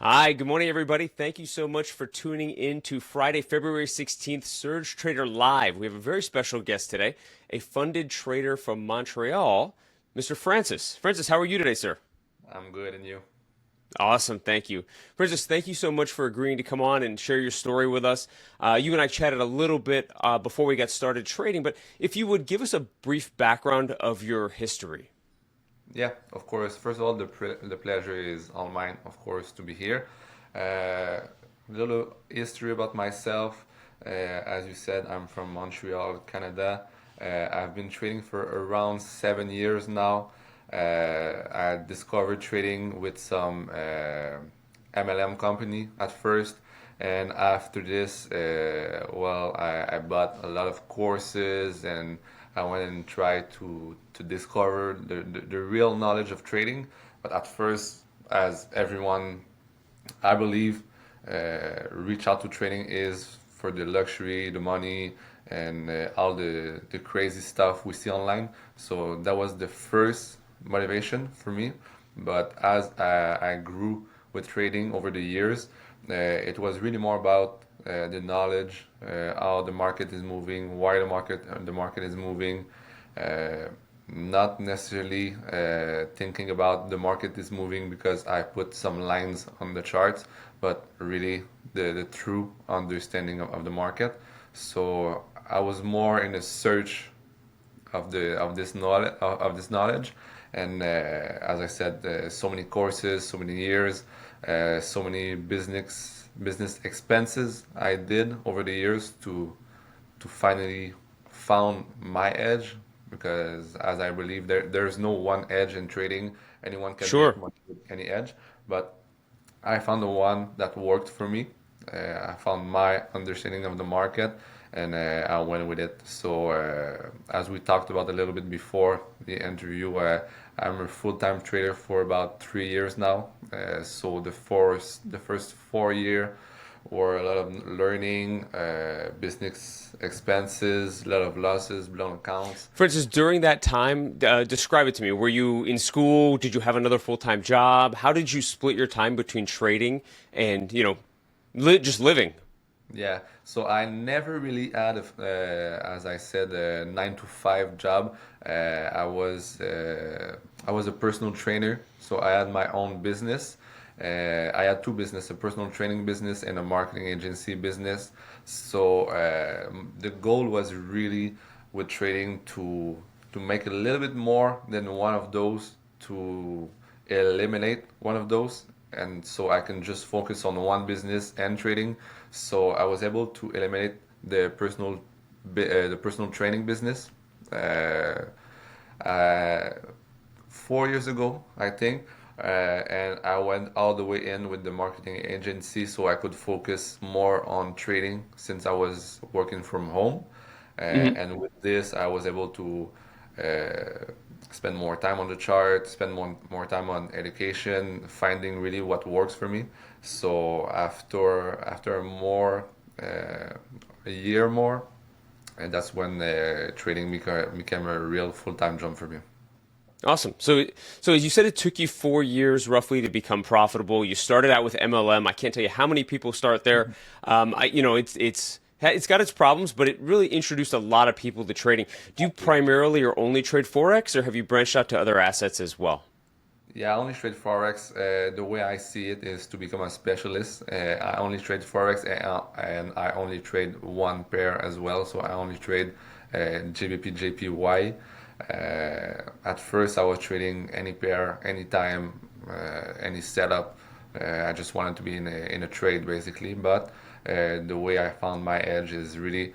Hi, good morning, everybody. Thank you so much for tuning in to Friday, February 16th, SurgeTrader Live. We have a very special guest today, a funded trader from Montreal, Mr. Francis. Francis, how are you today, sir? I'm good, and you? Awesome, thank you. Francis, thank you so much for agreeing to come on and share your story with us. You and I chatted a little bit before we got started trading, but if you would give us a brief background of your history. Yeah, of course. First of all, the pleasure is all mine, of course, to be here. Uh, little history about myself. As you said, I'm from Montreal, Canada. I've been trading for around 7 years now. I discovered trading with some MLM company at first, and after this, I bought a lot of courses and I went and tried to discover the real knowledge of trading. But at first, as everyone, I believe, reach out to trading is for the luxury, the money, and all the crazy stuff we see online. So that was the first motivation for me. But as I grew with trading over the years, it was really more about the knowledge, how the market is moving, why the market is moving, uh, not necessarily thinking about the market is moving because I put some lines on the charts, but really the true understanding of the market. So I was more in a search of this knowledge, and as I said, so many courses, so many years, so many business expenses I did over the years to finally found my edge, because as I believe there's no one edge in trading. Anyone can make Sure. money with any edge, but I found the one that worked for me. I found my understanding of the market, and I went with it. So, as we talked about a little bit before the interview, I'm a full-time trader for about 3 years now. So the first 4 year were a lot of learning, business expenses, a lot of losses, blown accounts. For instance, during that time, describe it to me. Were you in school? Did you have another full-time job? How did you split your time between trading and, just living? Yeah, so I never really had, as I said, a 9 to 5 job. I was a personal trainer, so I had my own business. I had two business, a personal training business and a marketing agency business. So the goal was really with trading to make a little bit more than one of those, to eliminate one of those, and so I can just focus on one business and trading. So I was able to eliminate the personal training business. Uh, uh, 4 years ago, I think, and I went all the way in with the marketing agency so I could focus more on trading since I was working from home. Hmm. And with this, I was able to spend more time on the chart, spend more time on education, finding really what works for me. So after uh, a year more, and that's when trading became a real full-time job for me. Awesome. So as you said, it took you 4 years roughly to become profitable. You started out with MLM. I can't tell you how many people start there. It's got its problems, but it really introduced a lot of people to trading. Do you primarily or only trade Forex, or have you branched out to other assets as well? Yeah, I only trade Forex. The way I see it is to become a specialist. I only trade Forex, and I only trade one pair as well. So I only trade GBP, JPY. At first, I was trading any pair, anytime, any setup. I just wanted to be in a trade basically. But the way I found my edge is really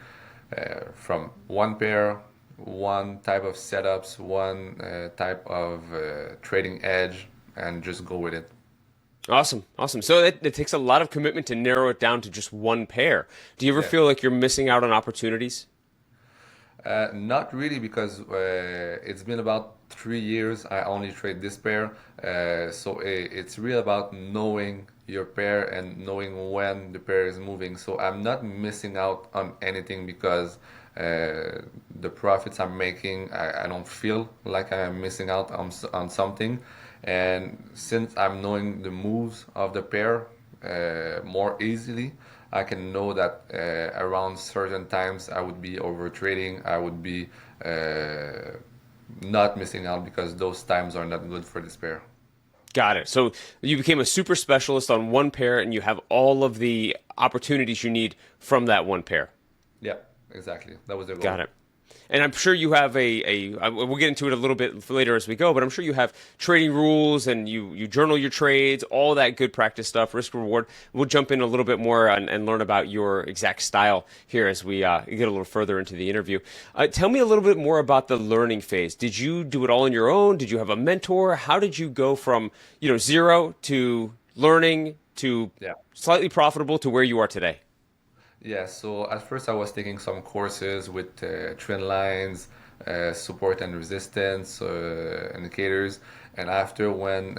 from one pair, one type of setups, one type of trading edge, and just go with it. Awesome, awesome. So it takes a lot of commitment to narrow it down to just one pair. Do you ever Yeah. feel like you're missing out on opportunities? Not really, because it's been about 3 years. I only trade this pair, so it's really about knowing your pair and knowing when the pair is moving. So I'm not missing out on anything because the profits I'm making, I don't feel like I'm missing out on something. And since I'm knowing the moves of the pair, more easily. I can know that around certain times I would be over trading, I would be not missing out because those times are not good for this pair. Got it. So you became a super specialist on one pair, and you have all of the opportunities you need from that one pair. Yeah, exactly. That was the Got goal. it. And I'm sure you have we'll get into it a little bit later as we go, but I'm sure you have trading rules and you journal your trades, all that good practice stuff, risk reward. We'll jump in a little bit more and learn about your exact style here as we get a little further into the interview. Tell me a little bit more about the learning phase. Did you do it all on your own? Did you have a mentor? How did you go from, zero to learning to Yeah. slightly profitable to where you are today? Yeah, so at first I was taking some courses with trend lines, support and resistance indicators, and after when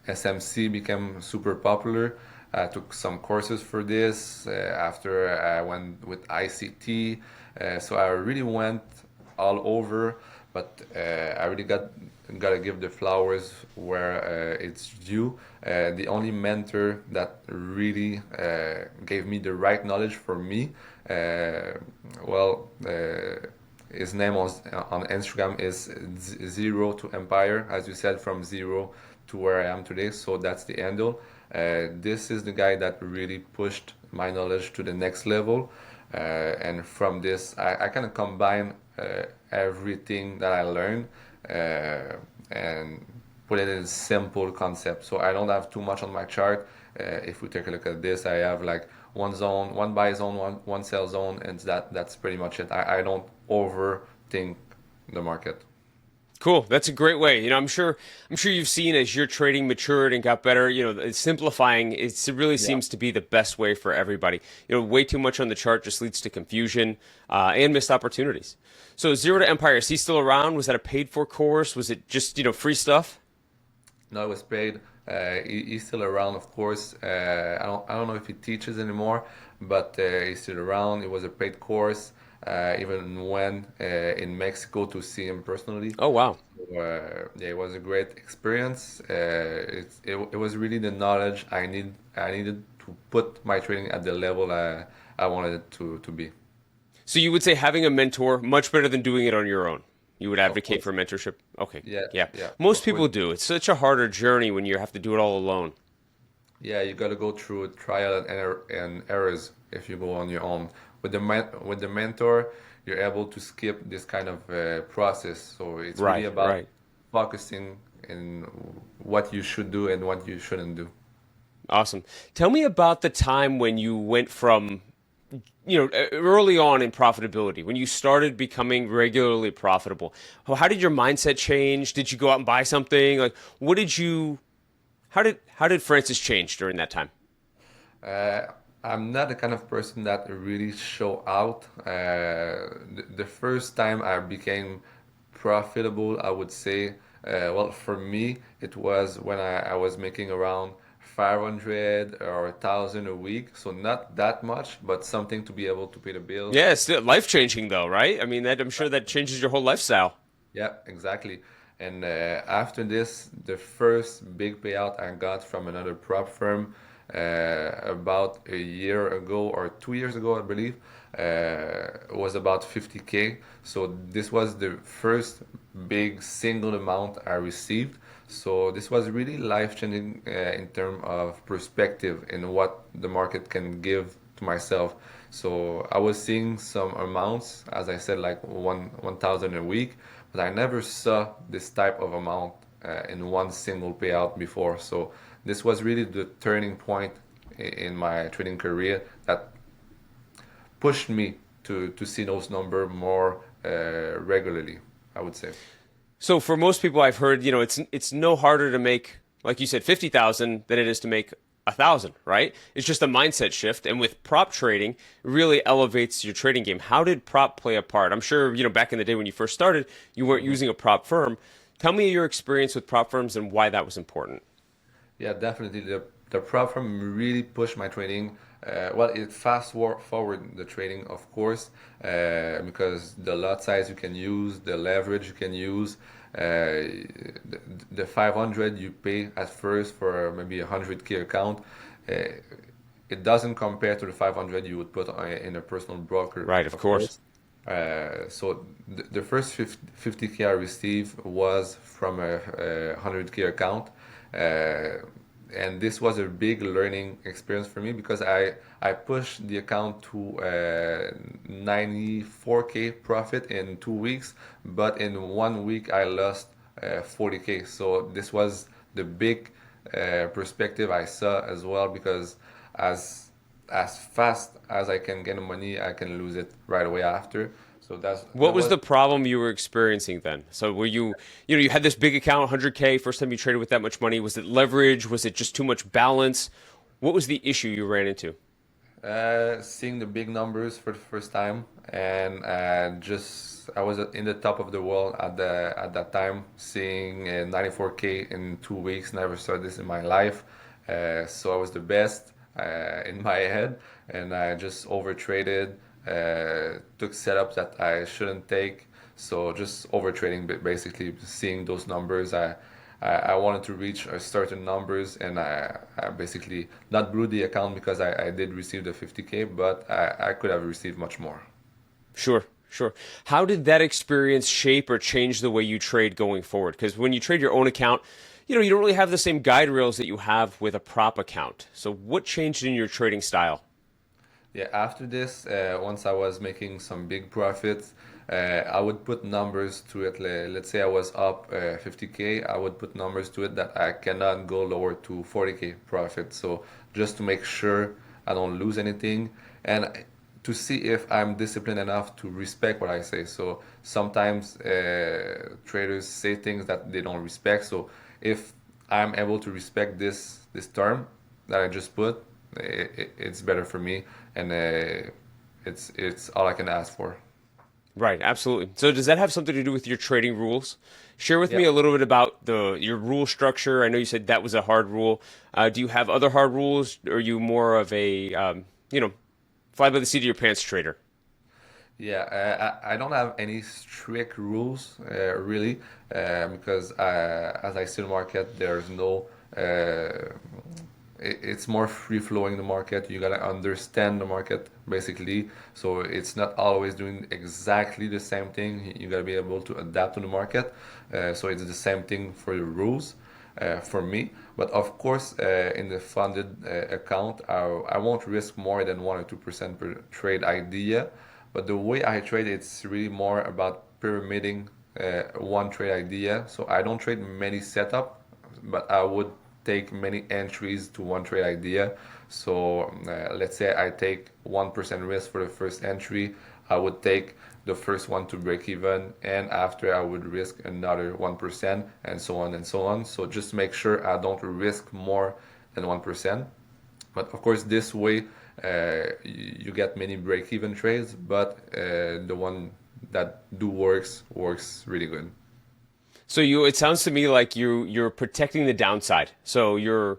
SMC became super popular, I took some courses for this. After I went with ICT, so I really went all over, but I really gotta give the flowers where it's due. The only mentor that really gave me the right knowledge for me, well, his name on Instagram is Zero to Empire, as you said, from zero to where I am today. So that's the handle. This is the guy that really pushed my knowledge to the next level. And from this, I kind of combine everything that I learned and put it in a simple concept. So I don't have too much on my chart. If we take a look at this, I have like one zone, one buy zone, one sell zone, and that's pretty much it. I don't overthink the market. Cool. That's a great way. I'm sure you've seen as your trading matured and got better, simplifying it really Yeah. seems to be the best way for everybody. Way too much on the chart just leads to confusion and missed opportunities. So Zero to Empire, is he still around? Was that a paid for course? Was it just, free stuff? No, it was paid. He's still around, of course. I don't know if he teaches anymore, but he's still around. It was a paid course. Even went in Mexico to see him personally. Oh, wow. So, yeah, it was a great experience. It was really the knowledge I needed to put my trading at the level I wanted it to be. So you would say having a mentor much better than doing it on your own. You would Of advocate course. for mentorship. Okay. Yeah, Yeah. yeah, Most of course. people do. It's such a harder journey when you have to do it all alone. Yeah, you got to go through trial and errors if you go on your own. With the mentor, you're able to skip this kind of process. So it's really Right, about right. focusing in what you should do and what you shouldn't do. Awesome. Tell me about the time when you went from, early on in profitability, when you started becoming regularly profitable. How did your mindset change? Did you go out and buy something? Like, how did Francis change during that time? Uh, I'm not the kind of person that really show out. The first time I became profitable, I would say, well, for me, it was when I was making around 500 or 1,000 a week. So not that much, but something to be able to pay the bills. Yeah, it's life changing though, right? I mean, I'm sure that changes your whole lifestyle. Yeah, exactly. And after this, the first big payout I got from another prop firm about a year ago or 2 years ago, I believe, was about 50K. So this was the first big single amount I received. So this was really life-changing in terms of perspective in what the market can give to myself. So I was seeing some amounts, as I said, like 1,000 a week, but I never saw this type of amount in one single payout before. So this was really the turning point in my trading career that pushed me to see those numbers more regularly, I would say. So for most people, I've heard, it's no harder to make, like you said, 50,000 than it is to make 1,000, right? It's just a mindset shift. And with prop trading, it really elevates your trading game. How did prop play a part? I'm sure, back in the day when you first started, you weren't Mhm. using a prop firm. Tell me your experience with prop firms and why that was important. Yeah, definitely. The platform really pushed my trading. Well, it forward the trading, of course, because the lot size you can use, the leverage you can use, the 500 you pay at first for maybe a 100K account, it doesn't compare to the 500 you would put in a personal broker, Right, of of course. course. So the first 50K I received was from a 100K account. Uh, and this was a big learning experience for me because I pushed the account to 94K profit in 2 weeks, but in 1 week I lost 40K. So this was the big perspective I saw as well because as as fast as I can get money, I can lose it right away after. So What that was was the problem you were experiencing then? So were you had this big account, 100K, first time you traded with that much money. Was it leverage? Was it just too much balance? What was the issue you ran into? seeing the big numbers for the first time, and just I was in the top of the world at that time, seeing 94K in 2 weeks. Never saw this in my life, so I was the best in my head, and I just over traded, took setups that I shouldn't take. So just over trading, basically seeing those numbers. I wanted to reach certain numbers, and I basically not blew the account because I did receive the 50K, but I could have received much more. Sure, sure. How did that experience shape or change the way you trade going forward? Because when you trade your own account, you don't really have the same guide rails that you have with a prop account. So what changed in your trading style? Yeah, after this, once I was making some big profits, I would put numbers to it. Let's say I was up 50K, I would put numbers to it that I cannot go lower to 40K profit. So just to make sure I don't lose anything and to see if I'm disciplined enough to respect what I say. So sometimes traders say things that they don't respect. So if I'm able to respect this term that I just put, it's better for me, and it's all I can ask for. Right, absolutely. So does that have something to do with your trading rules? Share with Yeah, me a little bit about the your rule structure. I know you said that was a hard rule. Do you have other hard rules? Or are you more of a fly by the seat of your pants trader? yeah. I don't have any strict rules really because as I see the market, there's no. It's more free flowing the market. You gotta understand the market basically. So it's not always doing exactly the same thing. You gotta be able to adapt to the market. So it's the same thing for the rules for me. But of course, in the funded account, I won't risk more than 1 or 2% per trade idea. But the way I trade, it's really more about pyramiding one trade idea. So I don't trade many setup, but I would take many entries to one trade idea. So let's say I take 1% risk for the first entry. I would take the first one to break even, and after I would risk another 1%, and so on and so on. So just make sure I don't risk more than 1%. But of course, this way you get many break-even trades, but the one that do works really good. So it sounds to me like you're protecting the downside. So you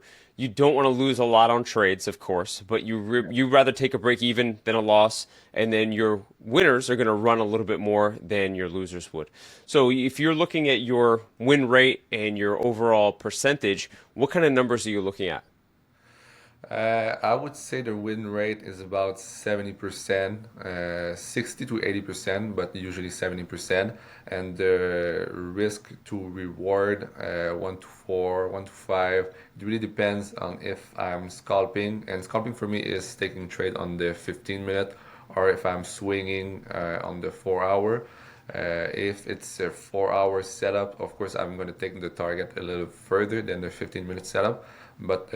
don't want to lose a lot on trades, of course, but you rather take a break even than a loss, and then your winners are going to run a little bit more than your losers would. So if you're looking at your win rate and your overall percentage, what kind of numbers are you looking at? I would say the win rate is about 70%, 60 to 80%, but usually 70%. And the risk to reward, 1 to 4, 1 to 5, it really depends on if I'm scalping. And scalping for me is taking trade on the 15 minute, or if I'm swinging on the 4 hour. If it's a 4 hour setup, of course, I'm going to take the target a little further than the 15 minute setup. But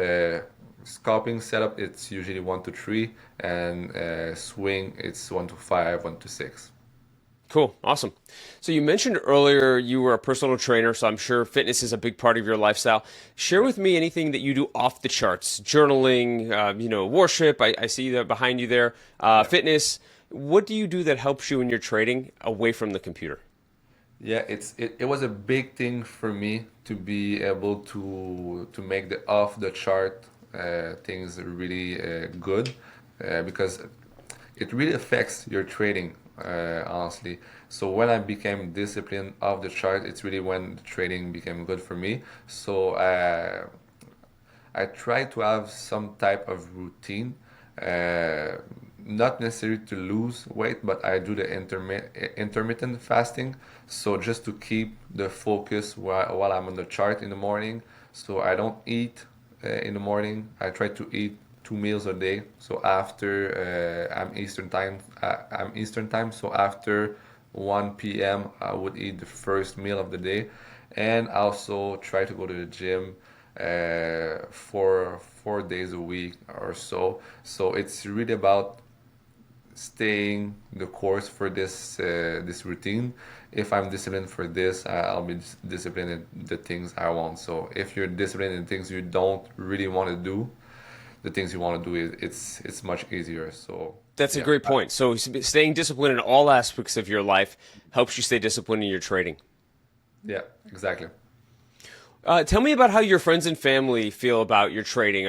scalping setup, it's usually 1 to 3, and swing, it's 1 to 5, 1 to 6. Cool. Awesome. So you mentioned earlier you were a personal trainer, so I'm sure fitness is a big part of your lifestyle. Share Yeah. with me anything that you do off the charts, journaling, worship. I see that behind you there. Yeah. Fitness. What do you do that helps you in your trading away from the computer? Yeah, it was a big thing for me to be able to make the off the chart things really good because it really affects your trading honestly. So when I became disciplined off the chart, it's really when the trading became good for me. So I try to have some type of routine, uh, not necessarily to lose weight, but I do the intermittent fasting. So just to keep the focus while I'm on the chart in the morning. So I don't eat in the morning. I try to eat 2 meals a day. So after I'm Eastern time. So after 1 p.m., I would eat the first meal of the day, and also try to go to the gym for 4 days a week or so. So it's really about staying the course for this routine. If I'm disciplined for this, I'll be disciplined in the things I want. So if you're disciplined in things you don't really want to do, the things you want to do it's much easier. So That's a yeah, great point. So staying disciplined in all aspects of your life helps you stay disciplined in your trading. yeah, exactly. Tell me about how your friends and family feel about your trading.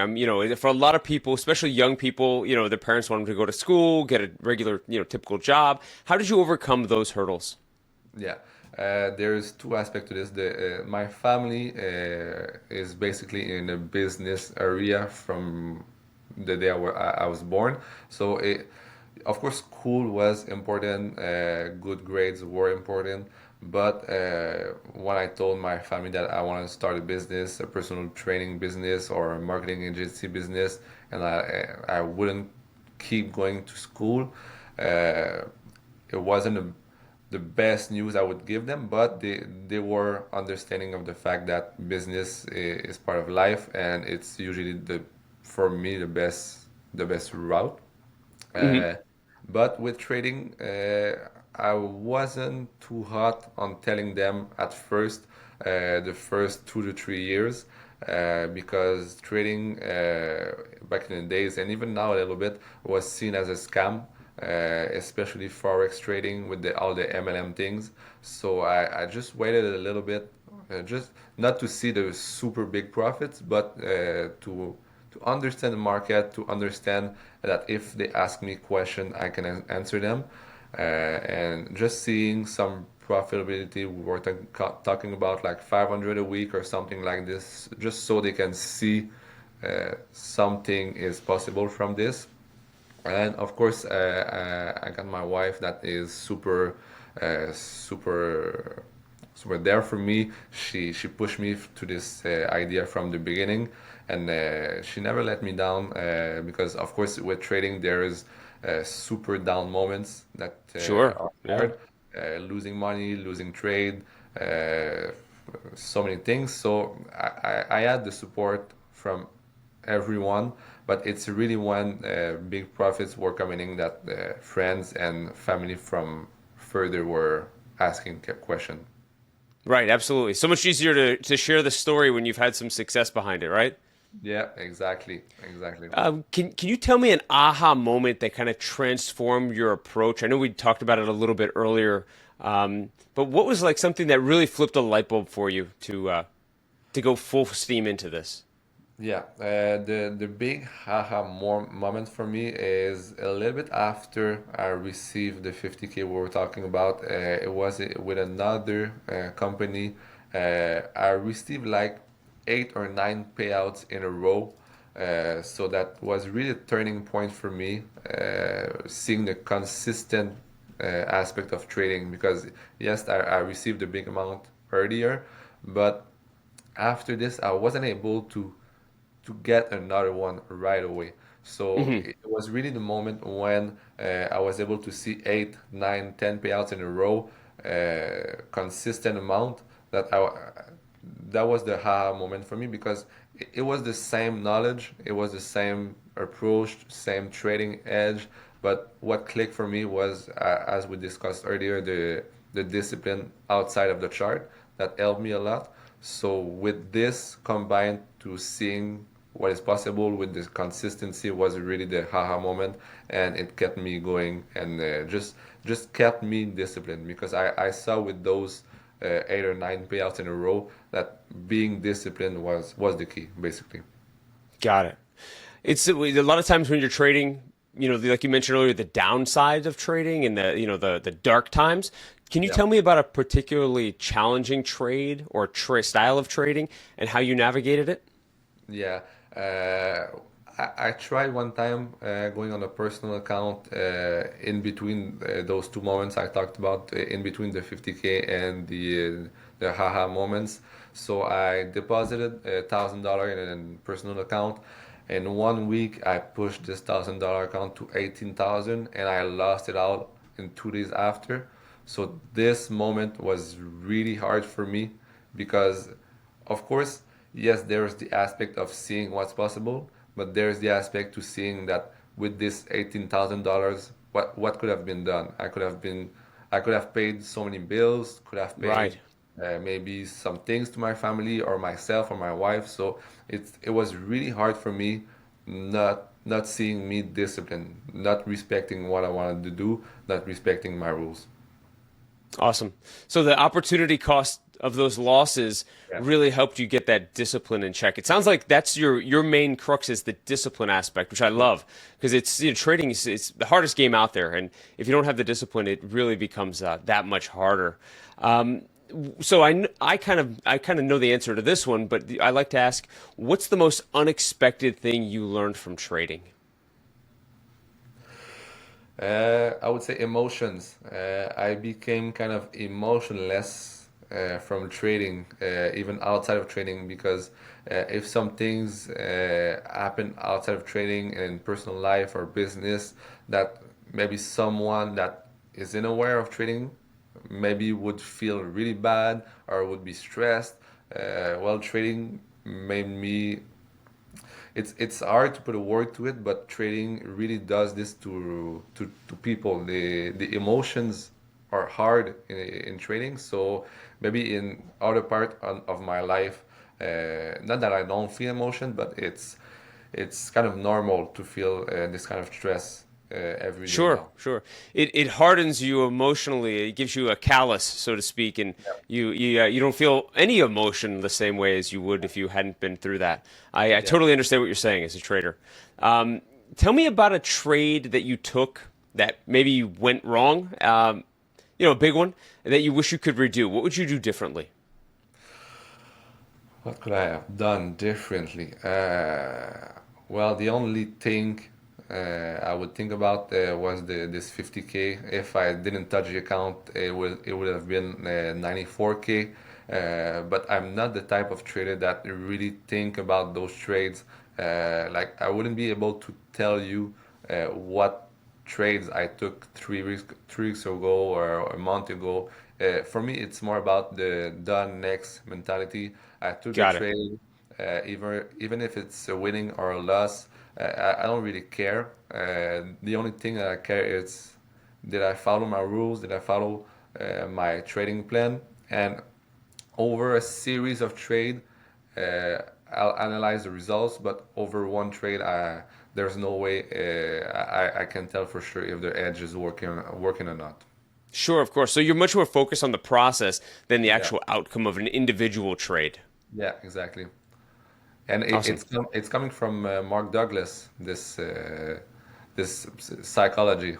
For a lot of people, especially young people, their parents want them to go to school, get a regular, typical job. How did you overcome those hurdles? Yeah, there's two aspects to this. My family is basically in a business area from the day I was born. So, of course, school was important. Good grades were important. But when I told my family that I want to start a business, a personal training business or a marketing agency business, and I wouldn't keep going to school, it wasn't the best news I would give them, but they were understanding of the fact that business is part of life, and it's usually for me the best route. Hmm. Uh, but with trading, I wasn't too hot on telling them at first, the first 2 to 3 years, because trading back in the days and even now a little bit was seen as a scam, especially forex trading with all the MLM things. So I just waited a little bit, just not to see the super big profits, but to understand the market, to understand that if they ask me question, I can answer them, and just seeing some profitability. We were talking about like 500 a week or something like this, just so they can see something is possible from this. And of course, I got my wife that is super there for me. She pushed me to this idea from the beginning, and she never let me down. Because of course, with trading, there is super down moments that Sure. are Yeah. hard, losing money, losing trade, uh, so many things. So I had the support from everyone, but it's really when big profits were coming in that friends and family from further were asking question. Right. Absolutely. So much easier to share the story when you've had some success behind it, right? Yeah, exactly, exactly. Can you tell me an aha moment that kind of transformed your approach? I know we talked about it a little bit earlier, but what was like something that really flipped a light bulb for you to go full steam into this? Yeah, the big haha more moment for me is a little bit after I received the 50K we were talking about. It was with another company. I received like 8 or 9 payouts in a row. So that was really a turning point for me, seeing the consistent aspect of trading. Because yes, I received a big amount earlier, but after this, I wasn't able to get another one right away. So Hmm. it was really the moment when I was able to see 8, 9, 10 payouts in a row, consistent amount that was the ha moment for me, because it was the same knowledge, it was the same approach, same trading edge, but what clicked for me was, as we discussed earlier, the discipline outside of the chart that helped me a lot. So with this combined to seeing what is possible with this consistency was really the haha moment, and it kept me going, and just kept me disciplined, because I saw with those 8 or 9 payouts in a row that being disciplined was the key basically. Got it. It's a lot of times when you're trading, like you mentioned earlier, the downside of trading and the dark times. Can you Yeah. tell me about a particularly challenging trade or style of trading and how you navigated it? Yeah, Uh, I tried one time going on a personal account in between those two moments I talked about, in between the 50K and the haha moments. So I deposited $1,000 in a personal account. In 1 week, I pushed this $1,000 account to 18,000, and I lost it out in 2 days after. So this moment was really hard for me because, of course, yes, there's the aspect of seeing what's possible, but there's the aspect to seeing that with this $18,000, what could have been done? I could have paid so many bills, could have paid Right. maybe some things to my family or myself or my wife. So it was really hard for me not seeing me disciplined, not respecting what I wanted to do, not respecting my rules. Awesome. So the opportunity cost of those losses Yeah. really helped you get that discipline in check. It sounds like that's your main crux is the discipline aspect, which I love because it's trading is it's the hardest game out there, and if you don't have the discipline, it really becomes that much harder. Um, so I kind of know the answer to this one, but I like to ask, what's the most unexpected thing you learned from trading? I would say emotions. I became kind of emotionless from trading, even outside of trading, because if some things happen outside of trading in personal life or business that maybe someone that isn't aware of trading maybe would feel really bad or would be stressed, well, trading made me it's hard to put a word to it, but trading really does this to people. The emotions are hard in trading, so maybe in other part of my life, not that I don't feel emotion, but it's kind of normal to feel this kind of stress every day Sure, now. sure. It hardens you emotionally. It gives you a callus, so to speak, and you don't feel any emotion the same way as you would if you hadn't been through that. I Yeah. totally understand what you're saying as a trader. Tell me about a trade that you took that maybe went wrong. A big one that you wish you could redo. What would you do differently? What could I have done differently? Well, the only thing I would think about was this 50K. If I didn't touch the account, it would have been 94K. But I'm not the type of trader that really think about those trades. Like I wouldn't be able to tell you what trades I took 3 weeks ago or a month ago. For me, it's more about the done next mentality. I took the Got it. trade, even if it's a winning or a loss. I don't really care. The only thing that I care is did I follow my rules? Did I follow my trading plan? And over a series of trade, uh, I'll analyze the results, but over one trade, there's no way I can tell for sure if the edge is working or not. Sure, of course. So you're much more focused on the process than the Yeah, actual outcome of an individual trade. yeah, exactly. And Awesome. it's coming from Mark Douglas, this psychology.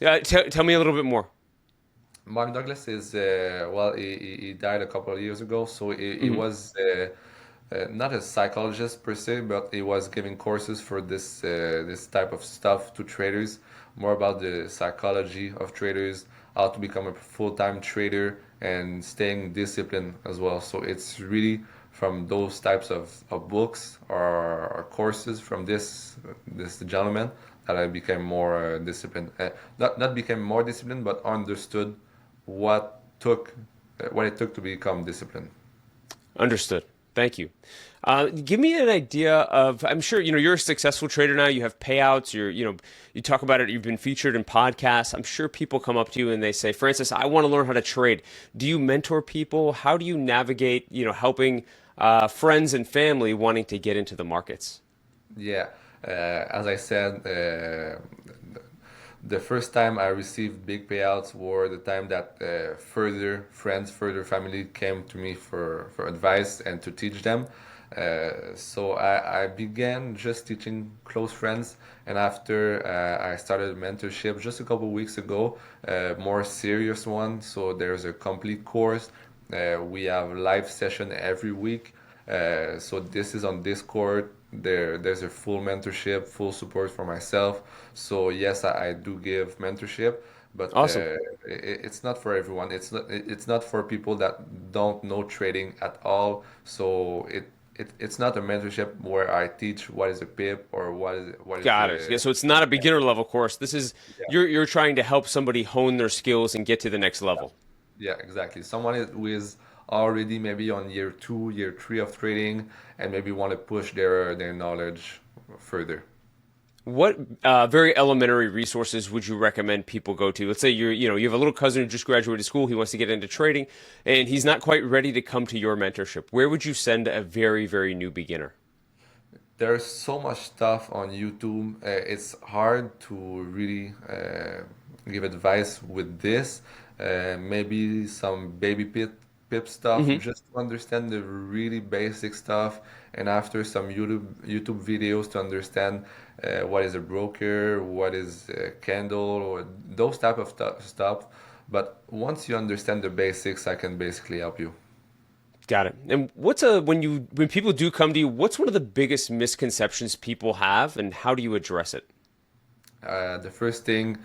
Yeah, tell me a little bit more. Mark Douglas is well, he died a couple of years ago, so he Mhm. was not a psychologist per se, but he was giving courses for this type of stuff to traders, more about the psychology of traders, how to become a full-time trader, and staying disciplined as well. So it's really from those types of books or courses from this gentleman that I became more disciplined. Not became more disciplined, but understood what took what it took to become disciplined. Understood. Thank you. Give me an idea of. I'm sure you're a successful trader now. You have payouts. You talk about it. You've been featured in podcasts. I'm sure people come up to you and they say, "Francis, I want to learn how to trade." Do you mentor people? How do you navigate? Helping friends and family wanting to get into the markets. Yeah, as I said, the first time I received big payouts were the time that further friends, further family came to me for advice and to teach them. So I began just teaching close friends, and after I started mentorship just a couple weeks ago, more serious one. So there's a complete course. We have live session every week. So this is on Discord. There's a full mentorship, full support for myself. So yes, I do give mentorship, but Awesome. it's not for everyone. It's not for people that don't know trading at all. So it's not a mentorship where I teach what is a pip or what is Got it. Yeah, so it's not a beginner level course. This is yeah. you're trying to help somebody hone their skills and get to the next level. Yeah, exactly. Someone who is already maybe on year two, year three of trading, and maybe want to push their knowledge further. What very elementary resources would you recommend people go to? Let's say you have a little cousin who just graduated school, he wants to get into trading, and he's not quite ready to come to your mentorship. Where would you send a very, very new beginner? There's so much stuff on YouTube. It's hard to really give advice with this. Maybe some pip stuff, Hmm. just to understand the really basic stuff, and after some YouTube videos to understand what is a broker, what is a candle, or those type of stuff. But once you understand the basics, I can basically help you. Got it. And when people do come to you, what's one of the biggest misconceptions people have, and how do you address it? The first thing,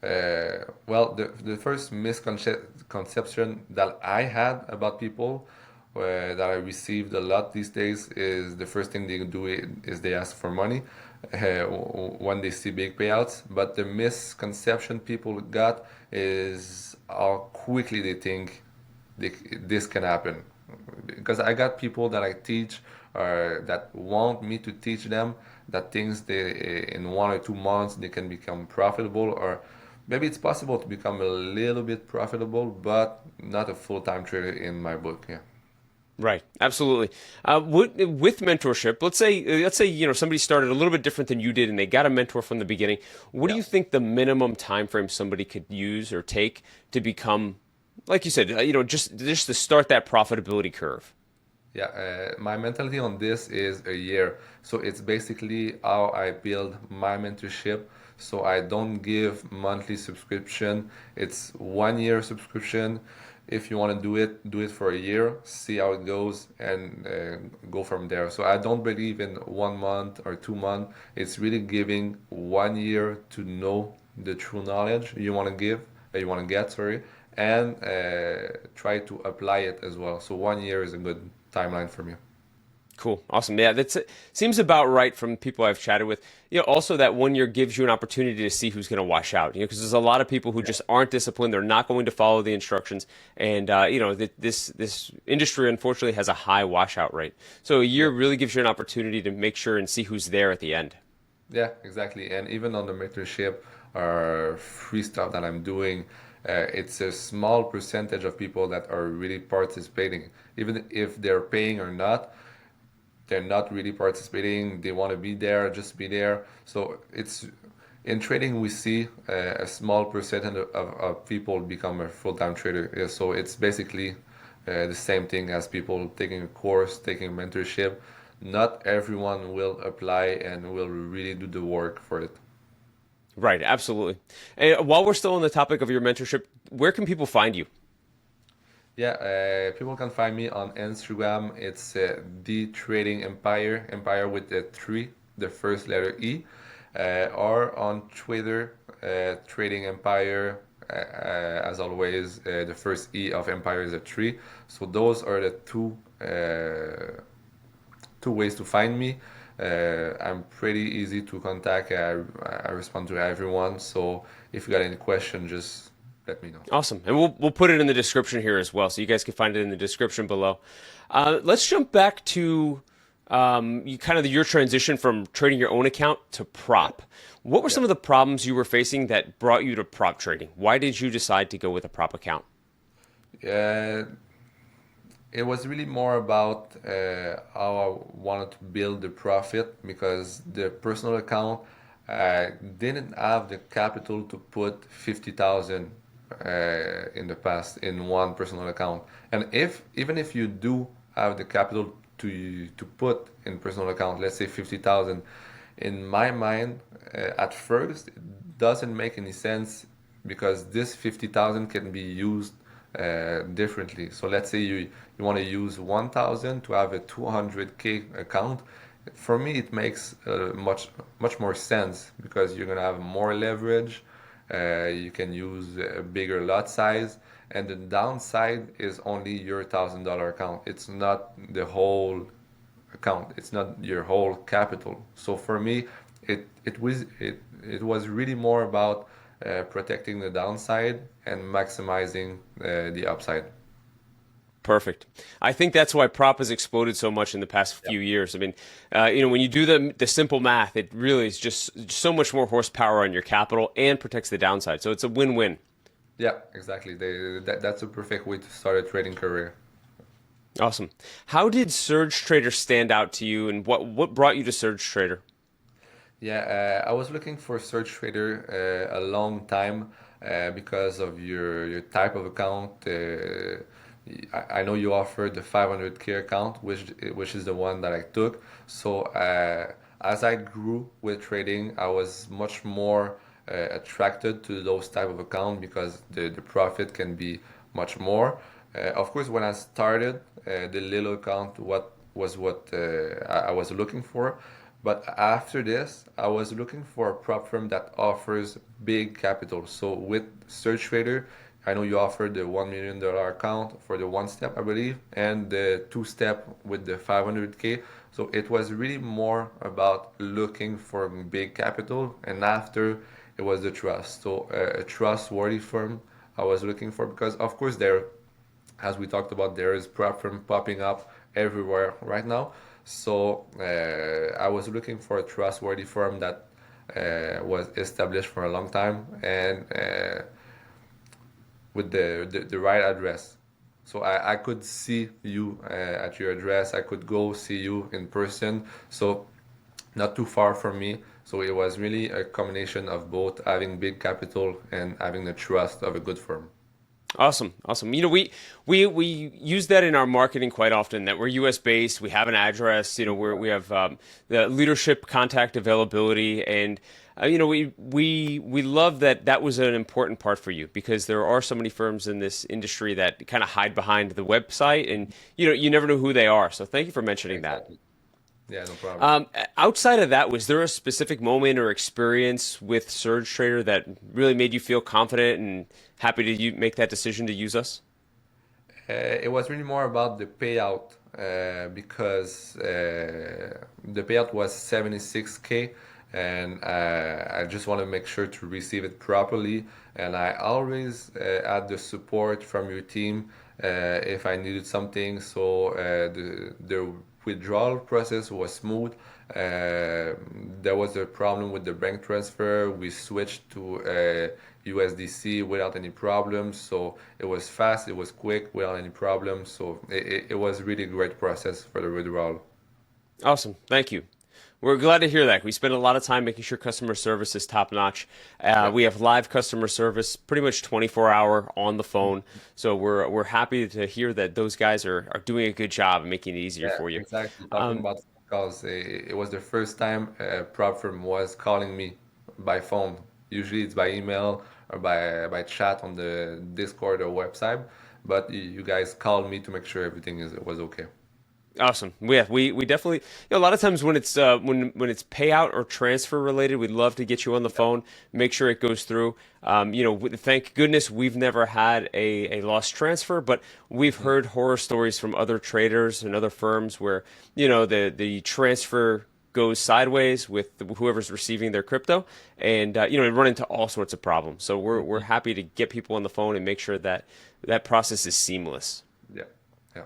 the first misconception that I had about people that I received a lot these days is the first thing they do is they ask for money when they see big payouts. But the misconception people got is how quickly they think this can happen. Because I got people that I teach that want me to teach them that things they in 1 or 2 months they can become profitable, or maybe it's possible to become a little bit profitable, but not a full-time trader in my book. Yeah. Right, absolutely. With mentorship, let's say somebody started a little bit different than you did, and they got a mentor from the beginning. What do Yeah. you think the minimum time frame somebody could use or take to become, like you said, just to start that profitability curve? Yeah, my mentality on this is a year. So it's basically how I build my mentorship. So I don't give monthly subscription. It's 1 year subscription. If you want to do it for a year, see how it goes, and go from there. So I don't believe in 1 month or 2 months. It's really giving 1 year to know the true knowledge you want to you want to get, sorry, and try to apply it as well. So 1 year is a good timeline for me. Cool, awesome. Yeah, that seems about right from people I've chatted with. Also that 1 year gives you an opportunity to see who's going to wash out. Because there's a lot of people who just aren't disciplined. They're not going to follow the instructions, and this industry unfortunately has a high washout rate. So a year Yeah. really gives you an opportunity to make sure and see who's there at the end. Yeah, exactly. And even on the mentorship or free stuff that I'm doing, it's a small percentage of people that are really participating. Even if they're paying or not, they're not really participating. They want to be there, just be there. So it's in trading, we see a small percentage of people become a full-time trader. Yeah, so it's basically the same thing as people taking a course, taking mentorship. Not everyone will apply and will really do the work for it. Right, absolutely. And while we're still on the topic of your mentorship, where can people find you? Yeah, people can find me on Instagram. It's the Trading Empire, Empire with the three, the first letter E, or on Twitter, Trading Empire. As always, the first E of Empire is a three. So those are the two ways to find me. I'm pretty easy to contact. I respond to everyone. So if you got any question, just let me know. Awesome. And we'll put it in the description here as well, so you guys can find it in the description below. Let's jump back to your transition from trading your own account to prop. What were Yeah. some of the problems you were facing that brought you to prop trading? Why did you decide to go with a prop account? Uh, it was really more about how I wanted to build the profit because the personal account didn't have the capital to put 50,000 in the past in one personal account. And if even if you do have the capital to put in personal account, let's say 50,000, in my mind, at first, it doesn't make any sense because this 50,000 can be used differently. So let's say you want to use 1,000 to have a 200K account. For me, it makes much more sense because you're gonna have more leverage. You can use a bigger lot size, and the downside is only your $1,000 account. It's not the whole account. It's not your whole capital. So for me, it was really more about protecting the downside and maximizing the upside. Perfect. I think that's why prop has exploded so much in the past few years. I mean, when you do the simple math, it really is just so much more horsepower on your capital and protects the downside. So it's a win-win. Yeah, exactly. That's a perfect way to start a trading career. Awesome. How did SurgeTrader stand out to you, and what brought you to SurgeTrader? Yeah, I was looking for SurgeTrader a long time because of your type of account. I know you offer the 500K account, which is the one that I took. So as I grew with trading, I was much more attracted to those type of account because the profit can be much more. Of course, when I started, the little account what I was looking for. But after this, I was looking for a prop firm that offers big capital. So with SurgeTrader, I know you offer the $1 million account for the one step, I believe, and the two step with the 500K. So it was really more about looking for big capital, and after it was the trust. So a trustworthy firm I was looking for because, of course, as we talked about, there is prop firm popping up everywhere right now. So I was looking for a trustworthy firm that was established for a long time and with the right address. So I could see you at your address. I could go see you in person. So not too far from me. So it was really a combination of both having big capital and having the trust of a good firm. Awesome, awesome. We use that in our marketing quite often. That we're U.S. based, we have an address. We have the leadership contact availability, and we love that was an important part for you because there are so many firms in this industry that kind of hide behind the website, and you never know who they are. So thank you for mentioning that. Exactly. Yeah, no problem. Outside of that, was there a specific moment or experience with SurgeTrader that really made you feel confident and happy to make that decision to use us? It was really more about the payout because the payout was 76K, and I just want to make sure to receive it properly. And I always had the support from your team if I needed something. So the withdrawal process was smooth. There was a problem with the bank transfer. We switched to USDC without any problems. So it was fast, it was quick without any problems. So it was really great process for the withdrawal. Awesome. Thank you. We're glad to hear that. We spend a lot of time making sure customer service is top notch. Yeah. We have live customer service, pretty much 24-hour on the phone. So we're happy to hear that those guys are doing a good job and making it easier Yeah, for you. exactly. Talking about calls, it was the first time a prop firm was calling me by phone. Usually it's by email or by chat on the Discord or website, but you guys called me to make sure everything was okay. Awesome. We definitely, a lot of times when it's when it's payout or transfer related, we'd love to get you on the phone, make sure it goes through. Thank goodness we've never had a lost transfer, but we've heard horror stories from other traders and other firms where the transfer goes sideways with whoever's receiving their crypto, and run into all sorts of problems. So we're happy to get people on the phone and make sure that process is seamless. Yeah, yeah.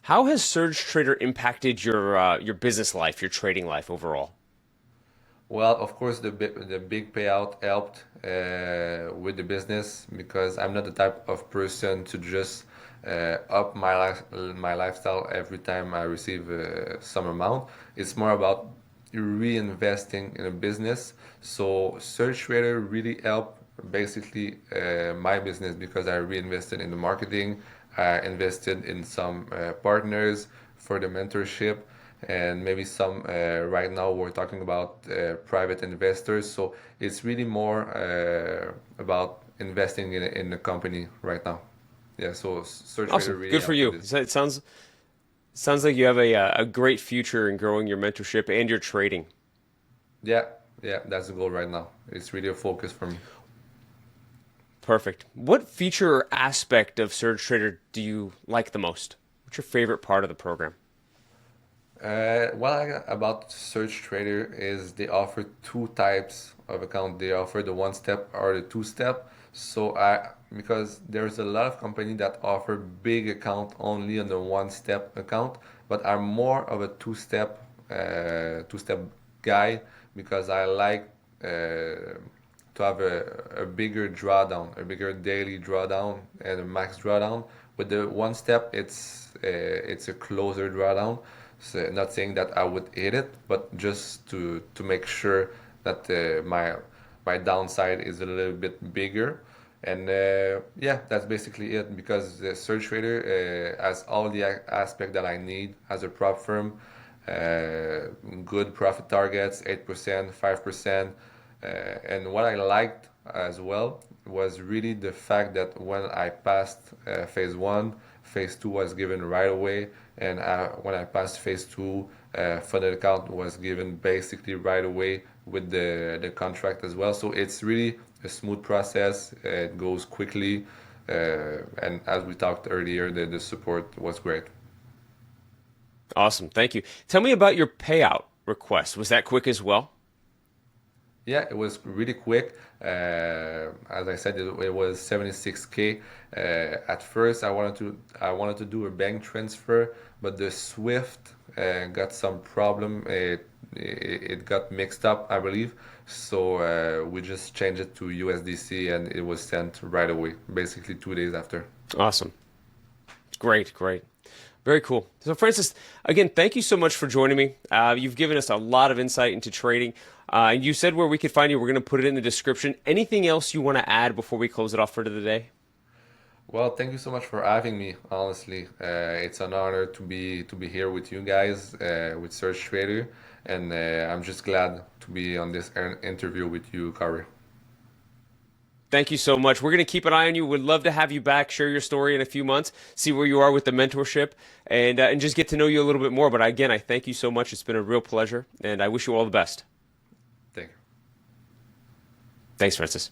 How has SurgeTrader impacted your business life, your trading life overall? Well, of course, the big payout helped with the business because I'm not the type of person to just up my lifestyle every time I receive some amount. It's more about reinvesting in a business. So SurgeTrader really helped basically my business because I reinvested in the marketing, I invested in some partners for the mentorship, and maybe some right now we're talking about private investors. So it's really more about investing in a company right now. yeah, so SurgeTrader Awesome. really Good for helped with you. this. So it sounds like you have a great future in growing your mentorship and your trading. Yeah, yeah, that's the goal right now. It's really a focus for me. Perfect. What feature or aspect of SurgeTrader do you like the most? What's your favorite part of the program? What I like about SurgeTrader is they offer two types of account. They offer the one step or the two step. So because there's a lot of company that offer big account only on the one step account, but I'm more of a two step guy because I like to have a bigger drawdown, a bigger daily drawdown and a max drawdown. With the one step, it's a closer drawdown. So not saying that I would hit it, but just to make sure that my downside is a little bit bigger. And yeah, that's basically it because the SurgeTrader has all the aspect that I need as a prop firm. Good profit targets, 8%, 5%. And what I liked as well was really the fact that when I passed phase one, phase two was given right away, and when I passed phase two, funded account was given basically right away with the contract as well. So it's really a smooth process. It goes quickly, and as we talked earlier, the support was great. Awesome. Thank you. Tell me about your payout request. Was that quick as well? Yeah, it was really quick. As I said, it was 76K. At first, I wanted to do a bank transfer, but the Swift got some problem. It got mixed up, I believe. So we just changed it to USDC, and it was sent right away, basically 2 days after. Awesome. Great, great. Very cool. So, Francis, again, thank you so much for joining me. You've given us a lot of insight into trading. And you said where we could find you. We're going to put it in the description. Anything else you want to add before we close it off for today? Well, thank you so much for having me. Honestly, it's an honor to be here with you guys with SurgeTrader, and I'm just glad to be on this interview with you, Corey. Thank you so much. We're going to keep an eye on you. Would love to have you back, share your story in a few months, see where you are with the mentorship, and just get to know you a little bit more. But again, I thank you so much. It's been a real pleasure, and I wish you all the best. Thank you. Thanks, Francis.